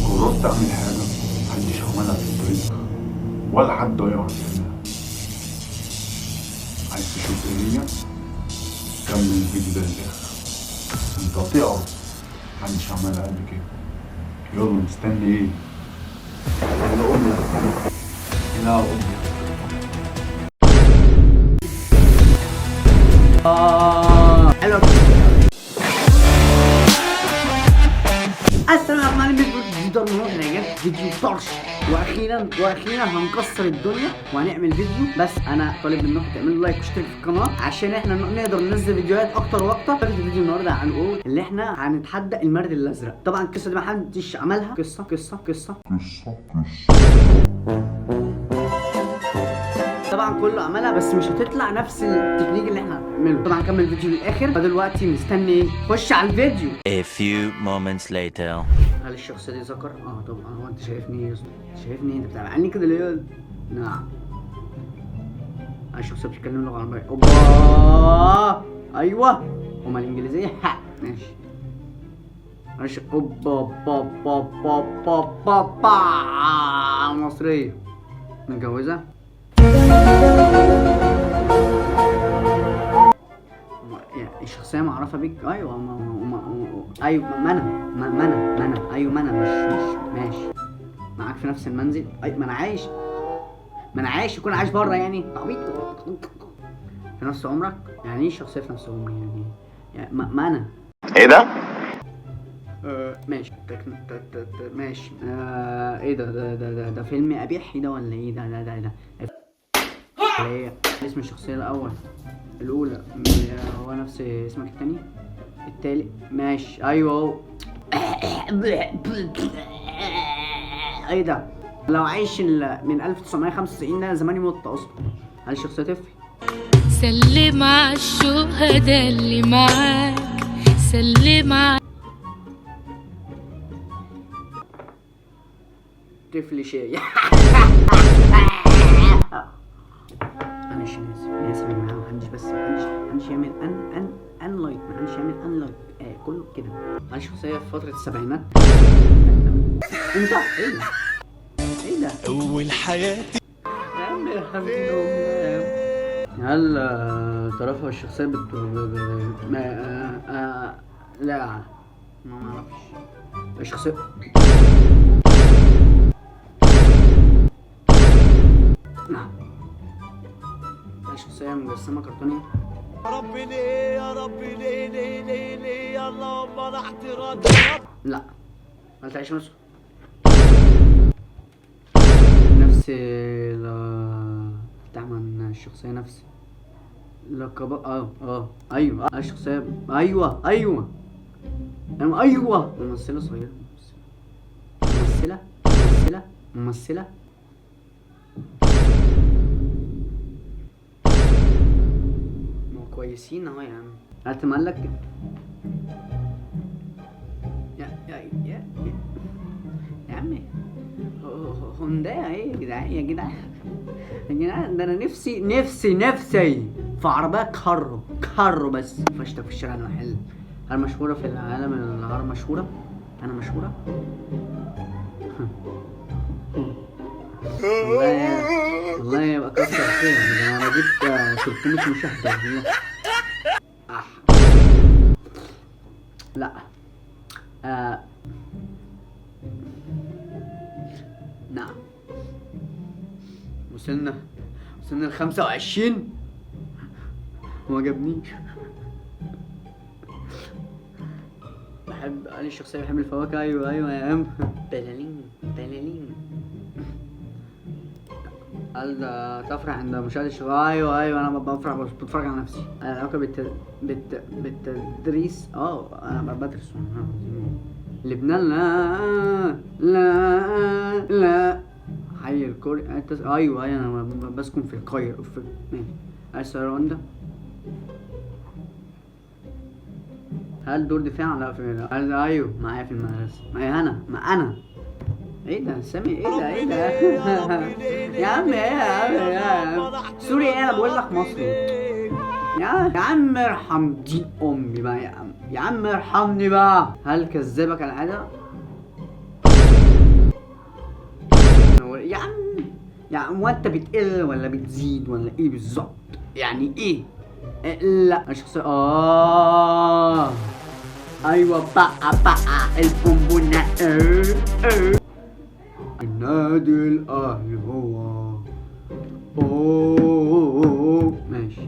قررت اعمل حاجه محدش عملها في الطريق ولا حد يعرف يعملها. عايز تشوف ايه هي؟ كمل الفيديو ده للاخر، انت هتعرف محدش عملها قبل كده. يلا مستني ايه؟ يلا قوم يلا قوم. حلو. السلام عليكم، فيديو رجعت فيديو طرش، واخيرا هنكسر الدنيا وهنعمل فيديو. بس انا طالب منكم تعملوا لايك واشتركوا في القناه عشان احنا نقدر ننزل فيديوهات اكتر واكتر. في الفيديو النهارده هنقول اللي احنا هنتحدى المرد الازرق. طبعا القصه دي محدش عملها. قصه طبعا كله عملها، بس مش هتطلع نفس التكنيك اللي احنا هنعمله. طبعا كمل الفيديو للاخر. فدلوقتي مستني ايه؟ خش على الفيديو. A few moments later. هل الشخص دي ذكر؟ طبعا. هو انت شايفني يا اسطى؟ شايفني انت بتعملني كده ليه؟ نعم. الشخص بتتكلم لغه عربيه. اوبا ايوه. هما الانجليزيه ماشي. اوبا با مصريه متجوزه. الشخصية معرفة بيك. ايوه ايوه ما انا ايوه ما انا مش ماشي معاك في نفس المنزل. ما انا عايش يكون عايش بره يعني عبيط. في نفس عمرك يعني ايه الشخصية في نفس عمري يعني ما انا ايه ده؟ ماشي ماشي. ايه ده فيلم ابيحي ده ولا ايه؟ ده ايه اسم الشخصية الأولى هو نفس اسمك التاني التالي. ماشي ايوه. ايه ده؟ لو عايش من 1995 ده زماني مت اصلا. هل الشخصية طفل؟ سلم على الشهداء اللي معاك، سلم على طفل شاي. انا اسف يا جماعه. محدش يعمل ان لايك. محدش يعمل ان لايك. كله كده. انا شخصيه في فتره السبعينات. انت ايه ده أول حياتي. يا عم يا حبيبي. هل طرفها الشخصيه لا ما اعرفش الشخصيه. نعم. شخصية مجسمة كرتونية. يا رب ليه يا رب ليه اللهم انا اعتراض. لا ما تعيش نفسه نفس تعمل الشخصية نفس لقب. ايوه الشخصية. ايوه ممثلة صغيرة. ممثلة كويسين اهو يا عم. هتملك يا عم. هوندايا ايه يا جدعان ده انا نفسي في عربية كارو بس فاشتة في الشارع المحل. هل مشهورة في العالم؟ النهار مشهورة. انا مشهورة. والله يبقى كسر خير. انا جبت 300 مشاهدة. لا نعم. وصلنا ل 25. وما عجبنيش. انا الشخصية بحب الفواكه. ايوه يا عم. بلالين. هل تفرح عند مشاهدة الشغل؟ ايوه انا بفرح بس بتفرج على نفسي. العلاقة بالتدريس. انا بدرس. لبنان. لا حي الكوري. ايوه انا بسكن في القاهرة. ماشي. السيروندا. هل دور دفاع؟ لا في ايوه معايا في المدرسة. ما انا ايه ده سامي؟ ايه ده يا عم يا عم سوري. انا بقول لك مصري يا عم. ارحم دين امي بقى يا عم. يا عم ارحمني بقى. هل كذبك العادة؟ يا عم يا عم، وانت بتقل ولا بتزيد ولا ايه بالظبط؟ يعني ايه؟ لا الشخصية ايوه بقى البونبونة النادي الاهلي هو ماشي.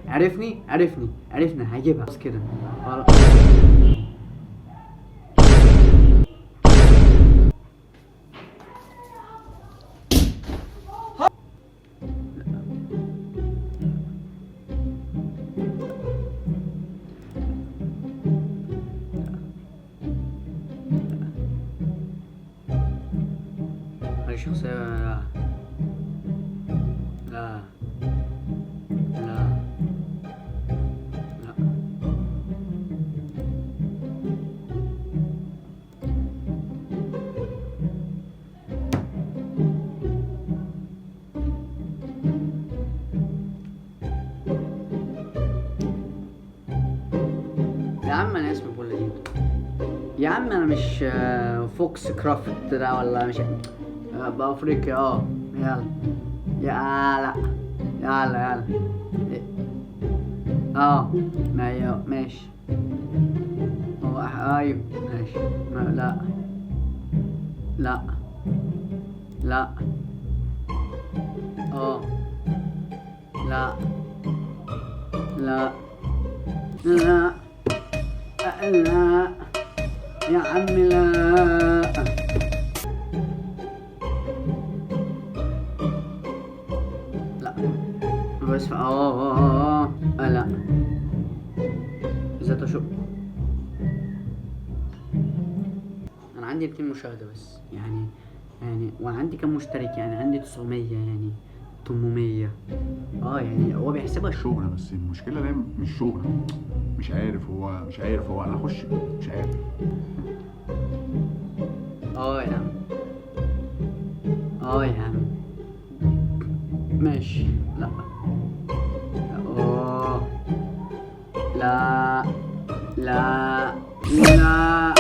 عرفني هجيبها بس كده. شخصية لا يا عم انا اسمي بولاديد يا عم، انا مش فوكس كرافت ده ولا مش بافريقيا. يلا يلا ماشي. ايوه ماشي. لا لا لا لا لا لا لا يا عم لا. بس لا ذات شو. انا عندي 200 مشاهدة بس يعني وانا عندي كم مشترك؟ يعني عندي 900 يعني 800. يعني هو بيحسبها شغل، بس المشكلة ده مش شغل. مش عارف هو انا اخش مش عارف. يا عم ماشي. لا لا لا لا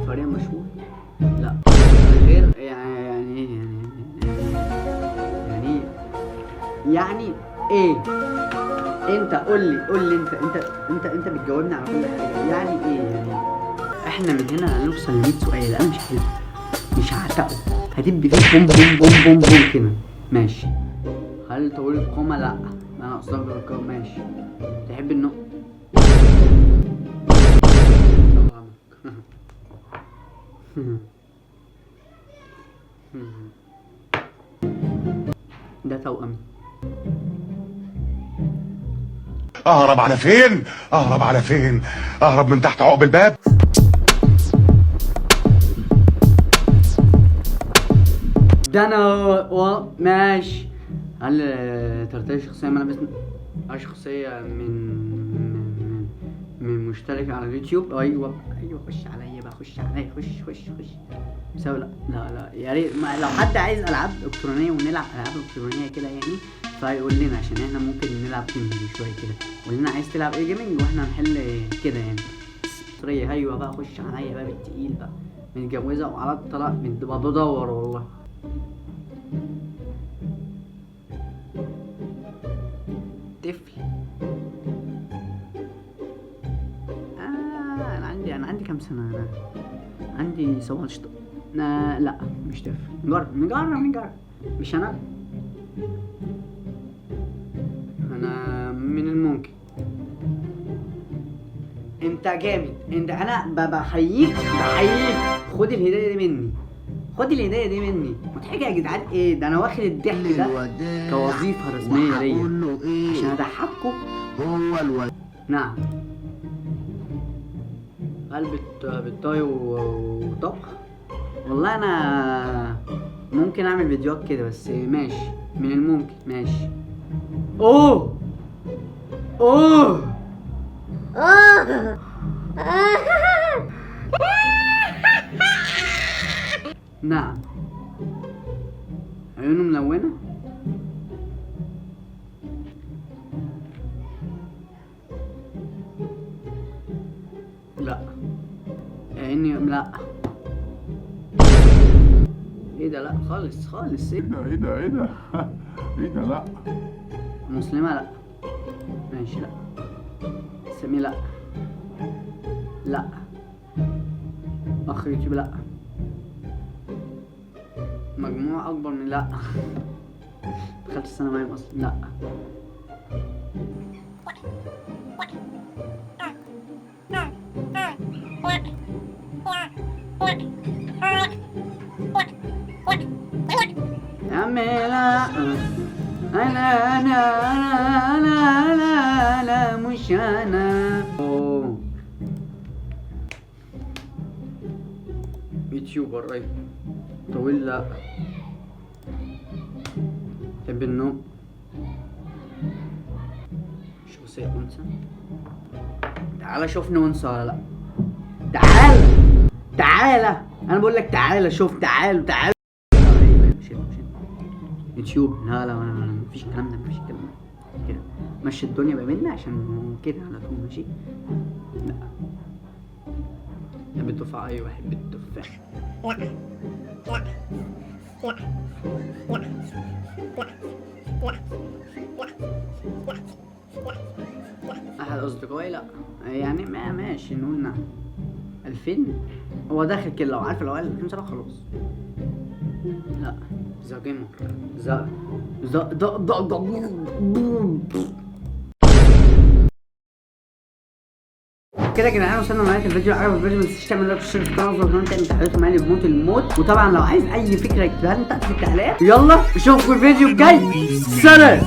فريق مشهور. لا غير يعني ايه؟ انت قول لي انت بتجاوبني على كل حاجه. يعني ايه؟ يعني احنا من هنا هنوصل ل 100 سؤال. انا مش هعتقد هتبقى فيه بوم بوم بوم بوم بوم كده. ماشي. هل طويل القامة؟ لا انا اصلا بالقامة. ماشي. تحب النوم؟ ده توأمي. اهرب على فين؟ اهرب من تحت عقب الباب. ده انا ماشي. هل ترتدي شخصية ملابس شخصية من مشتركة على اليوتيوب؟ ايوه خش عليا بقى، خش لا يا ريت. لو حد عايز العاب الكترونية ونلعب العاب الكترونية كده يعني، فيقول لنا عشان احنا ممكن نلعب جيمنج شوية كده. قول لنا عايز تلعب ايه جيمنج واحنا هنحل كده يعني. سورية ايوه بقى، خش عليا بقى بالتقيل بقى. متجوزة وعلى الطلاق بتبقى بدور والله. طفل. انا عندي كام سنة؟ انا عندي 17. لا مش طفل. نجرب. مش انا من الممكن. انت جامد. انا بحييك. خد الهدية دي مني. مضحكة يا جدعان ايه ده؟ انا واخد الضحك ده كوظيفة رسمية ليا عشان اضحككم. نعم. هل بتطاي وطبخ؟ والله انا ممكن اعمل فيديوهات كده بس. ماشي من الممكن. ماشي. نعم. عيونه ملونة. لا. اني لا. ايه ده؟ لا خالص خالص. ايه ده ايه ده ايه ده ايه ده؟ لا. مسلمة لا. ماشي لا. سمي لا. لا. اخ يوتيوب لا. مجموع اكبر من لا. دخلت الثانوية اصلا لا. يا عمي لا. انا مش انا. أوه. يوتيوبر ايوه. طويل لا. تحب النوم. شخصية انثى. تعالى شوفني انثى ولا لا. تعالى انا بقول لك تعالى شوف. تعالوا يوتيوب. لا مفيش الكلام ده. كده مشي الدنيا ما بيننا عشان كده على طول. ماشي. لا. بحب التفاح. ايوه بحب التفاح. احد اصدقائي لا. يعني ما ماشي نقول نعم. 2000 هو داخل كده. لو عارف لو قال 2000 سنة خلاص. لا. ذا جيمر. كده يا جدعان وصلنا لنهايه الفيديو. عجبك الفيديو ما تنساش تعمل لايك وتشترك في القناه وتفضلوا تعمل تحليلات معايا بموت الموت. وطبعا لو عايز اي فكره اكتبها لي تحت في التعليقات. يلا اشوفكم الفيديو الجاي. سلام.